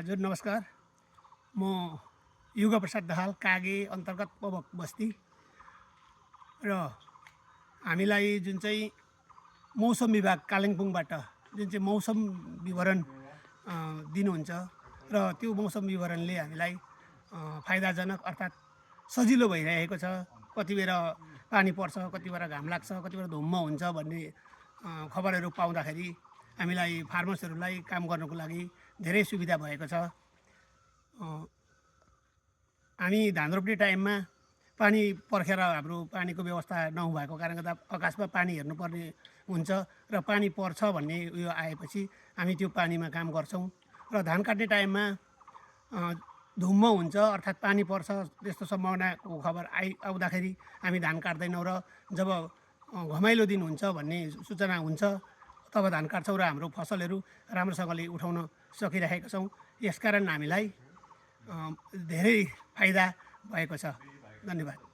हजुर नमस्कार। म युग प्रसाद दाहाल कागे अन्तर्गत पबक बस्ती र हामीलाई जुन चाहिँ मौसम विभाग कालिम्पोङबाट जुन चाहिँ मौसम विवरण दिनुहुन्छ र त्यो मौसम विवरणले हामीलाई फाइदाजनक अर्थात् सजिलो भइरहेको छ। कति बेर पानी पर्छ, कति बेर घाम लाग्छ, कति बेर धुम्म हुन्छ भन्ने खबरहरू पाउँदाखेरि हामीलाई फार्मर्सहरूलाई काम गर्नको लागि धेरै सुविधा भएको छ। हामी धान रोप्ने टाइममा पानी पर्खेर हाम्रो पानीको व्यवस्था नभएको कारणले गर्दा आकाशमा पानी हेर्नुपर्ने हुन्छ र पानी पर्छ भन्ने उयो आएपछि हामी त्यो पानीमा काम गर्छौँ। र धान काट्ने टाइममा धुम्म हुन्छ अर्थात् पानी पर्छ त्यस्तो सम्भावनाको खबर आउँदाखेरि हामी धान काट्दैनौँ र जब घमाइलो दिन हुन्छ भन्ने सूचना हुन्छ तब धान काट्छौँ र हाम्रो फसलहरू राम्रोसँगले उठाउन सकिरहेका छौँ। यसकारण हामीलाई धेरै फाइदा भएको छ। धन्यवाद।